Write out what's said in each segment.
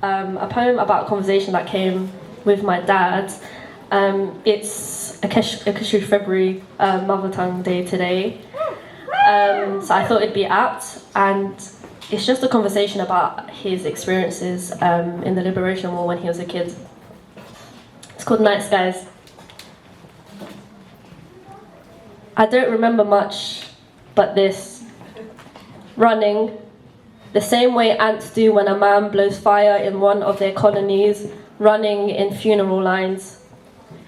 a poem about a conversation that came with my dad. It's Akeshu February, Mother Tongue Day today. So I thought it'd be apt, and it's just a conversation about his experiences in the Liberation War when he was a kid. It's called Night Skies. I don't remember much but this. Running, the same way ants do when a man blows fire in one of their colonies, running in funeral lines.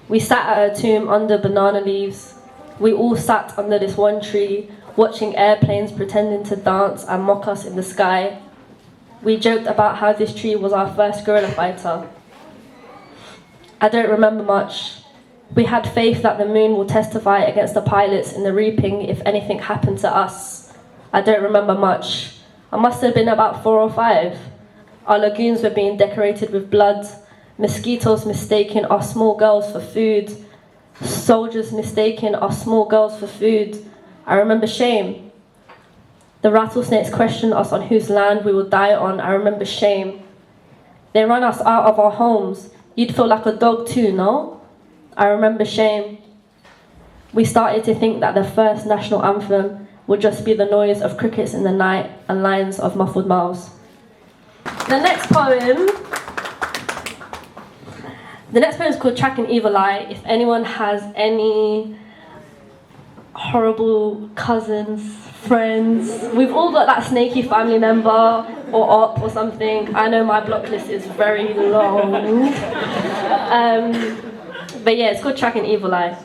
We sat at a tomb under banana leaves. We all sat under this one tree, watching airplanes pretending to dance and mock us in the sky. We joked about how this tree was our first guerrilla fighter. I don't remember much. We had faith that the moon will testify against the pilots in the reaping if anything happened to us. I don't remember much. I must have been about 4 or 5. Our lagoons were being decorated with blood, mosquitoes mistaking our small girls for food, soldiers mistaking our small girls for food. I remember shame. The rattlesnakes questioned us on whose land we will die on. I remember shame. They run us out of our homes. You'd feel like a dog too, no? I remember shame. We started to think that the first national anthem would just be the noise of crickets in the night and lines of muffled mouths. The next poem is called Track an Evil Eye. If anyone has any horrible cousins, friends, we've all got that snaky family member or op or something. I know my block list is very long. But yeah, it's called Track an Evil Eye.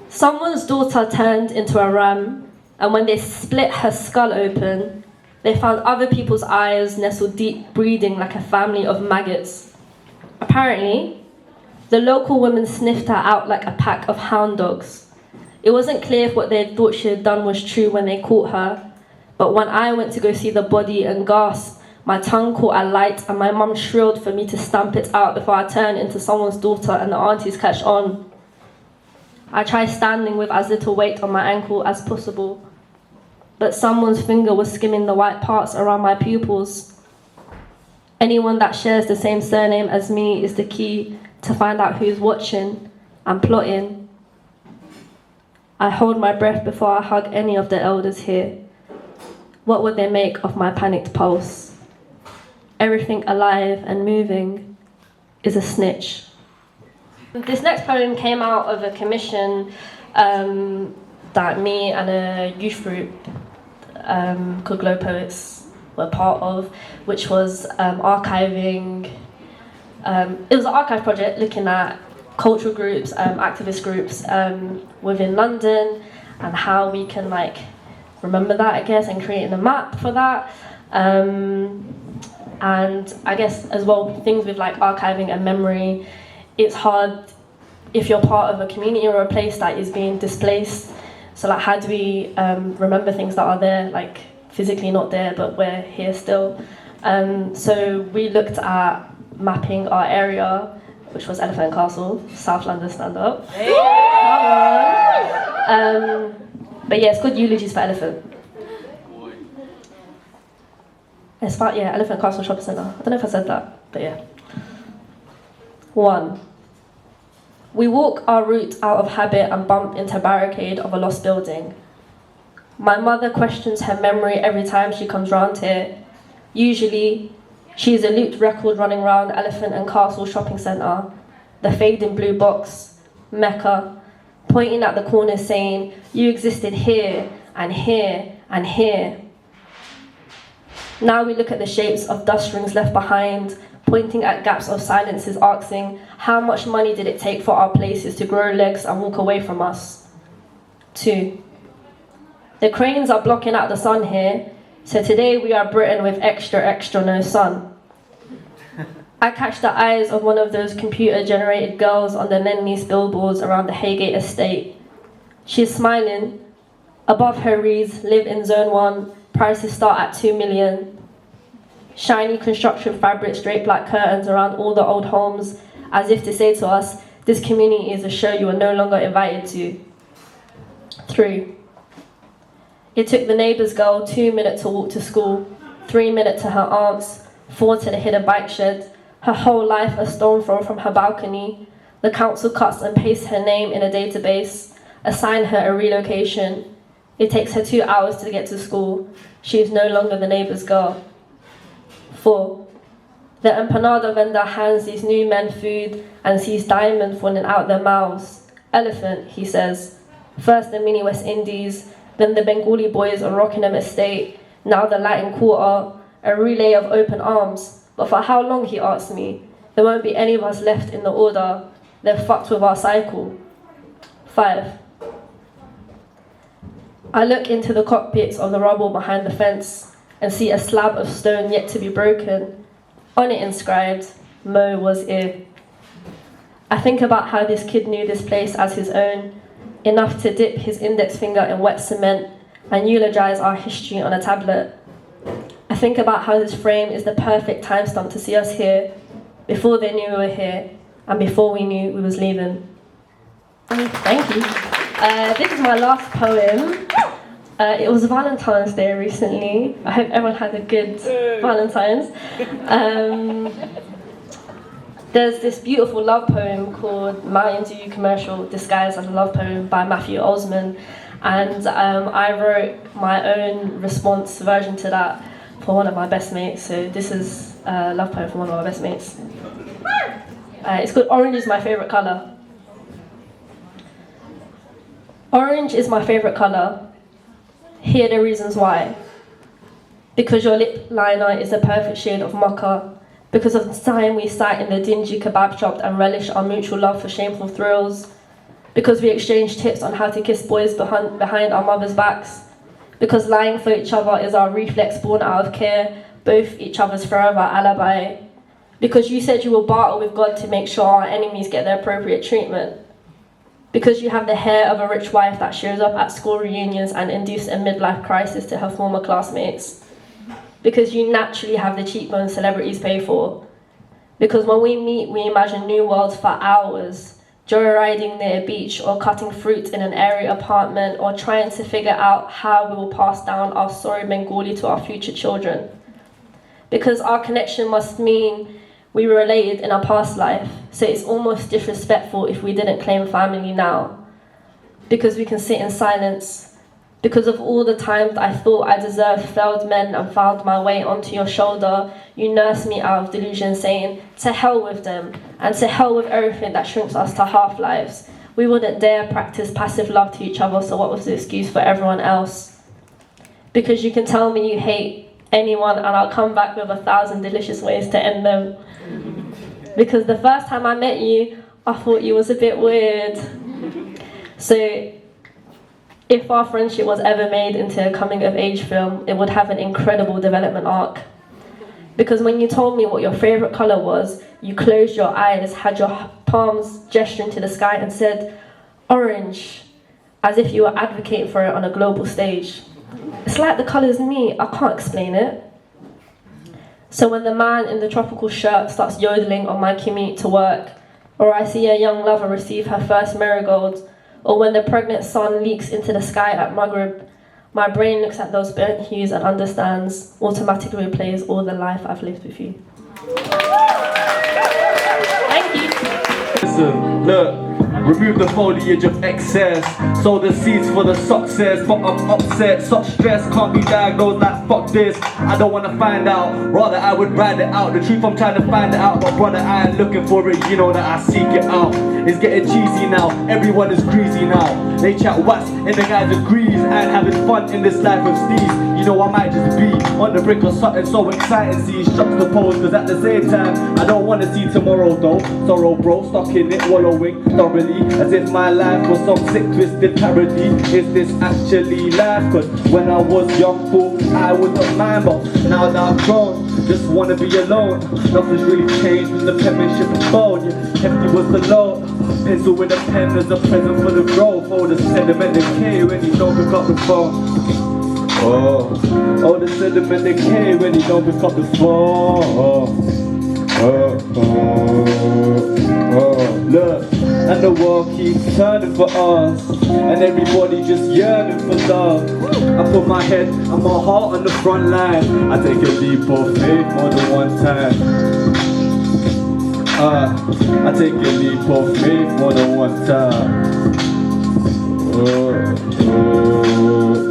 Someone's daughter turned into a ram, and when they split her skull open, they found other people's eyes nestled deep, breathing like a family of maggots. Apparently, the local women sniffed her out like a pack of hound dogs. It wasn't clear if what they thought she had done was true when they caught her, but when I went to go see the body and gasped, my tongue caught a light and my mum shrilled for me to stamp it out before I turned into someone's daughter and the aunties catch on. I tried standing with as little weight on my ankle as possible, but someone's finger was skimming the white parts around my pupils. Anyone that shares the same surname as me is the key to find out who's watching and plotting. I hold my breath before I hug any of the elders here. What would they make of my panicked pulse? Everything alive and moving is a snitch. This next poem came out of a commission that me and a youth group called Glow Poets were part of, which was archiving. It was an archive project looking at cultural groups, activist groups within London, and how we can like remember that, I guess, and creating a map for that. And I guess as well, things with like archiving and memory, it's hard if you're part of a community or a place that is being displaced. So like, how do we remember things that are there, like physically not there, but we're here still? So we looked at mapping our area, which was Elephant and Castle, South London, stand up. Hey. But yeah, it's called Eulogies for Elephant. It's about, yeah, Elephant Castle Shopping Centre. I don't know if I said that, but yeah. 1. We walk our route out of habit and bump into a barricade of a lost building. My mother questions her memory every time she comes round here. Usually, she is a looped record running round Elephant and Castle Shopping Centre, the fading blue box, Mecca, pointing at the corners saying, you existed here, and here, and here. Now we look at the shapes of dust rings left behind, pointing at gaps of silences, asking, how much money did it take for our places to grow legs and walk away from us? 2. The cranes are blocking out the sun here, so today we are Britain with extra no sun. I catch the eyes of one of those computer-generated girls on the Nennies billboards around the Haygate estate. She is smiling. Above her reads, live in zone 1, prices start at 2 million. Shiny construction fabrics draped like curtains around all the old homes, as if to say to us, this community is a show you are no longer invited to. 3. It took the neighbour's girl 2 minutes to walk to school. 3 minutes to her aunts, 4 to the hidden bike shed, her whole life a stone throw from her balcony. The council cuts and pastes her name in a database, assign her a relocation. It takes her 2 hours to get to school. She is no longer the neighbour's girl. 4. The empanada vendor hands these new men food and sees diamonds falling out their mouths. Elephant, he says. First the mini West Indies, then the Bengali boys on Rockingham Estate, now the Latin Quarter, a relay of open arms. But for how long, he asks me? There won't be any of us left in the order. They're fucked with our cycle. 5. I look into the cockpits of the rubble behind the fence and see a slab of stone yet to be broken. On it inscribed, Mo was here. I think about how this kid knew this place as his own, enough to dip his index finger in wet cement and eulogize our history on a tablet. I think about how this frame is the perfect time stamp to see us here, before they knew we were here, and before we knew we was leaving. Thank you. This is my last poem. It was Valentine's Day recently. I hope everyone had a good Valentine's. There's this beautiful love poem called My Into You Commercial Disguised as a Love Poem by Matthew Osman. And I wrote my own response version to that for one of my best mates. So this is a love poem from one of my best mates. It's called Orange is My Favorite Color. Orange is my favorite color. Here are the reasons why. Because your lip liner is the perfect shade of mocha. Because of the time we sat in the dingy kebab shop and relished our mutual love for shameful thrills. Because we exchanged tips on how to kiss boys behind our mothers' backs. Because lying for each other is our reflex born out of care, both each other's forever alibi. Because you said you will barter with God to make sure our enemies get the appropriate treatment. Because you have the hair of a rich wife that shows up at school reunions and induces a midlife crisis to her former classmates. Because you naturally have the cheekbones celebrities pay for. Because when we meet, we imagine new worlds for hours, joyriding near a beach or cutting fruit in an airy apartment or trying to figure out how we will pass down our sorry Bengali to our future children. Because our connection must mean we were related in our past life, so it's almost disrespectful if we didn't claim family now. Because we can sit in silence. Because of all the times I thought I deserved failed men and found my way onto your shoulder, you nursed me out of delusion saying, to hell with them, and to hell with everything that shrinks us to half-lives. We wouldn't dare practice passive love to each other, so what was the excuse for everyone else? Because you can tell me you hate anyone and I'll come back with 1,000 delicious ways to end them. Because the first time I met you, I thought you was a bit weird. So, if our friendship was ever made into a coming-of-age film, it would have an incredible development arc. Because when you told me what your favorite color was, you closed your eyes, had your palms gesturing to the sky and said, orange, as if you were advocating for it on a global stage. It's like the color's me, I can't explain it. So when the man in the tropical shirt starts yodeling on my commute to work, or I see a young lover receive her first marigold, or when the pregnant sun leaks into the sky at Maghrib, my brain looks at those burnt hues and understands, automatically replays all the life I've lived with you. Thank you. Listen, look. Remove the foliage of excess, sow the seeds for the success. But I'm upset, such stress can't be diagnosed like fuck this. I don't wanna find out, rather I would ride it out. The truth I'm trying to find it out, but brother I ain't looking for it, you know that I seek it out. It's getting cheesy now, everyone is greasy now. They chat whats and the guys agrees. I ain't having fun in this life of steez. You know I might just be on the brink of something so exciting. See juxtaposed, cause at the same time I don't wanna see tomorrow though. Sorrow bro, stuck in it, wallowing thoroughly, as if my life was some sick twisted parody. Is this actually life? Cause when I was young fool, I would not mind, but now that I've grown, just wanna be alone. Nothing's really changed in the penmanship of bone. Yeah, hefty was the load, pencil with a pen as a present for the growth. Oh, the sediment decay when you don't pick up the phone. Oh, the sediment decay when you don't pick up the phone. Look, and the world keeps turning for us, and everybody just yearning for love. I put my head and my heart on the front line. I take a leap of faith more than one time. I take a leap of faith more than one time.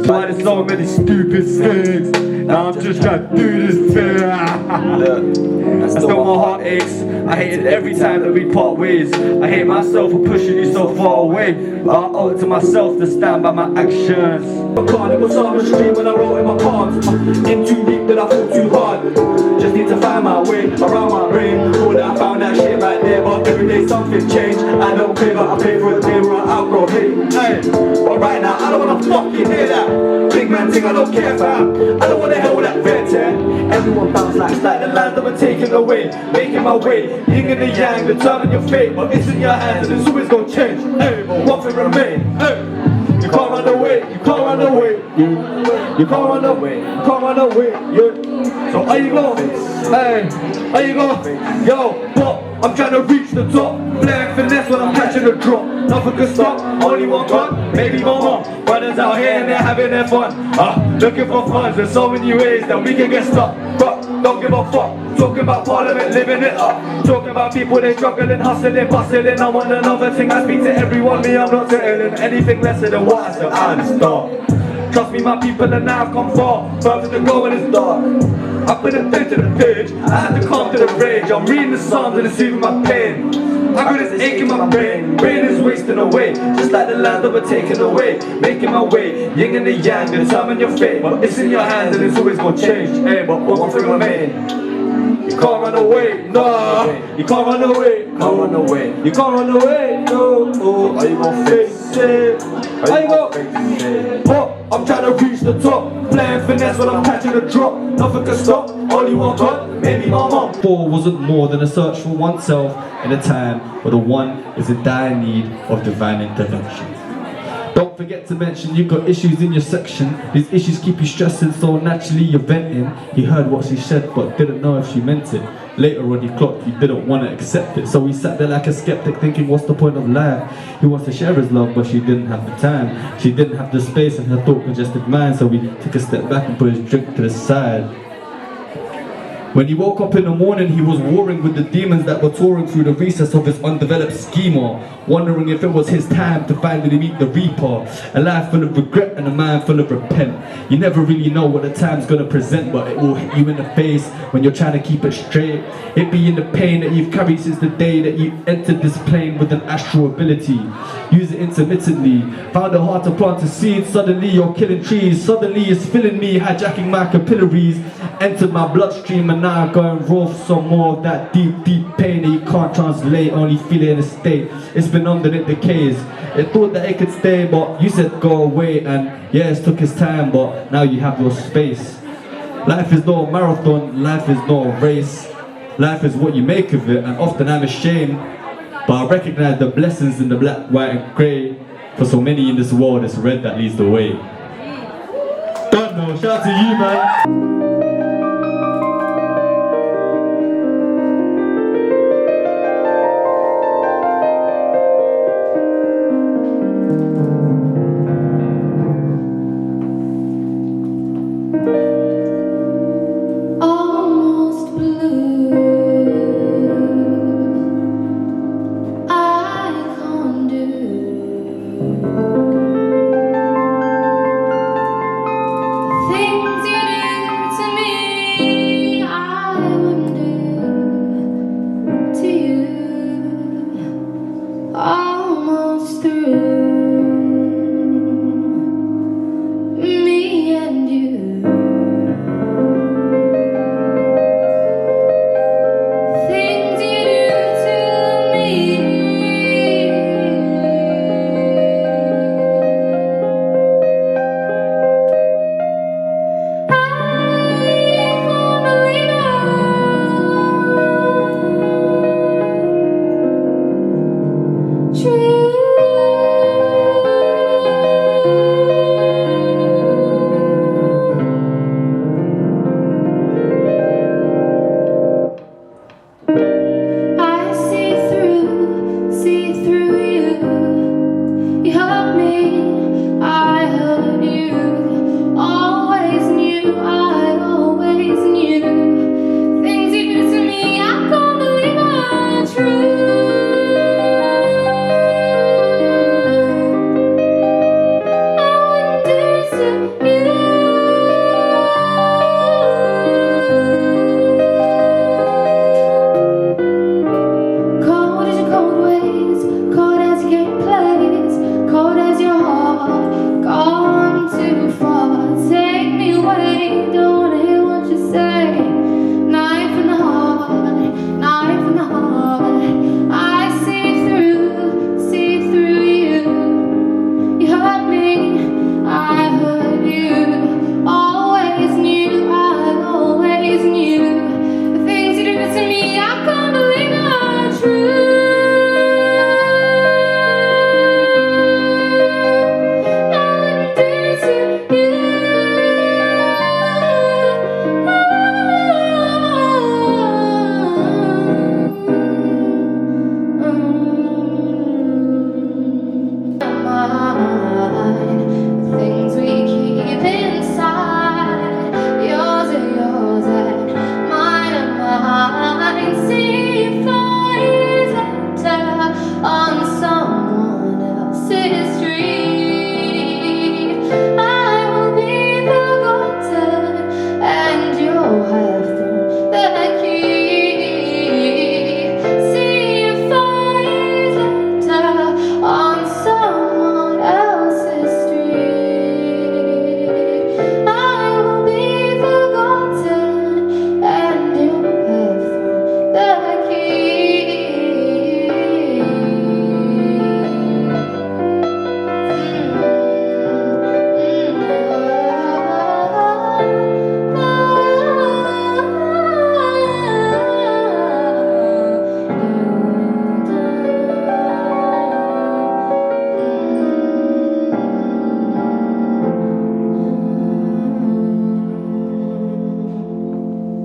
Why there's so many stupid things? Now I'm just trying to do this thing. That's still my heart aches. I hate it every time that we part ways. I hate myself for pushing you so far away. I owe it to myself to stand by my actions. It was on the street when I wrote in my palms. In too deep that I fought too hard. Just need to find my way around my brain. Thought that I found that shit right there, but every day something changed. I don't pay, but I pay for the day where I outgrow hate. Hey, but right now I don't wanna fucking hear that big man thing I don't care about. I don't wanna hear that red tear. Everyone bounce like the lands that were taken away. Making my way, yin and the yang, determine your fate. But it's in your hands and it's always gonna change. Hey, but one thing remain. Hey, you can't run away, you can't run away. You can't run away, you can't run away. Yeah. So are you going? Hey, are you going? Yo, but I'm trying to reach the top. Playing finesse when I'm catching a drop. Nothing can stop, only one gun, maybe more. Brothers out here and they're having their fun. Looking for funds, there's so many ways that we can get stuck. But don't give a fuck. Talking about parliament, living it up. Talking about people they struggling, hustling, bustling. I want another thing, I speak to everyone. Me, I'm not telling anything lesser than what I said at the start. Trust me, my people, and now I've come far. Further to go when it's dark. I put a pen to the page, I had to calm to the rage. I'm reading the Psalms and it's even my pain. I got this ache in my brain, brain is wasting away. Just like the land that we're taking away. Making my way, yin and the yang, determine your fate. But it's in your hands and it's always gonna change. Hey, but one thing remain. You can't run away, no. You can't run away, can't run away. You can't run away, no. Are you gonna face it? Are you gonna face it? But I'm trying to reach the top. Playing finesse when I'm catching a drop. Nothing can stop, only one God, maybe my mom. War wasn't more than a search for oneself in a time where the one is in dire need of divine intervention. Don't forget to mention you've got issues in your section. These issues keep you stressing, so naturally you're venting. He heard what she said but didn't know if she meant it. Later on he clocked you didn't want to accept it. So he sat there like a skeptic thinking what's the point of life? He wants to share his love but she didn't have the time. She didn't have the space and her thought congested mind. So he took a step back and put his drink to the side. When he woke up in the morning, he was warring with the demons that were touring through the recess of his undeveloped schema, wondering if it was his time to finally meet the Reaper. A life full of regret and a mind full of repent. You never really know what the time's gonna present, but it will hit you in the face when you're trying to keep it straight. It be in the pain that you've carried since the day that you entered this plane with an astral ability. Use it intermittently. Found it hard to plant a seed. Suddenly you're killing trees. Suddenly it's filling me, hijacking my capillaries. Entered my bloodstream and now I'm going raw for some more of that deep, deep pain that you can't translate, only feel it in a state. It's been under it decays. It thought that it could stay, but you said go away, and yes, it took its time, but now you have your space. Life is no marathon, life is no race. Life is what you make of it, and often I'm ashamed, but I recognize the blessings in the black, white and grey. For so many in this world, it's red that leads the way. Don't know, shout out to you, man. Things you do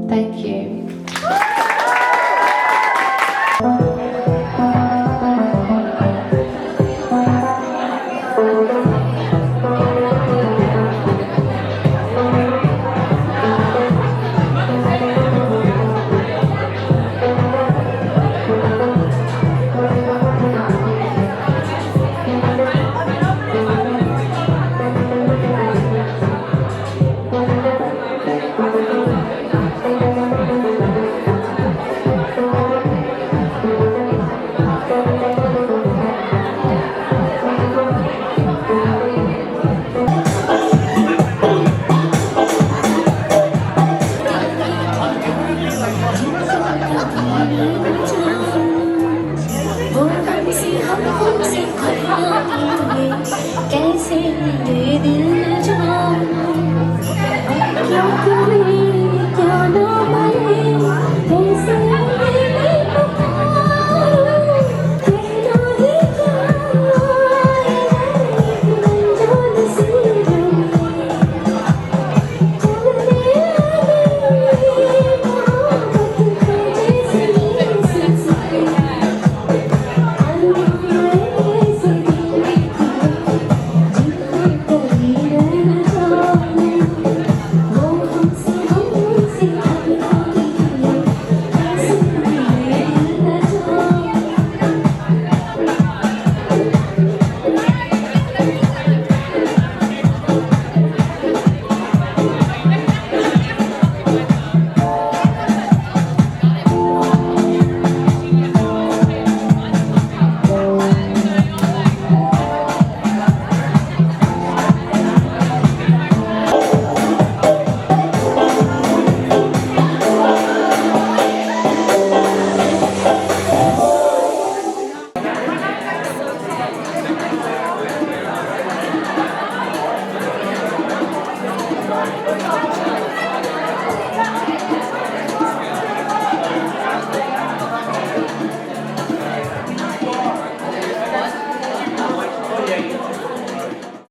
Thank you. वो हमसे हम हमसे कैसे मिले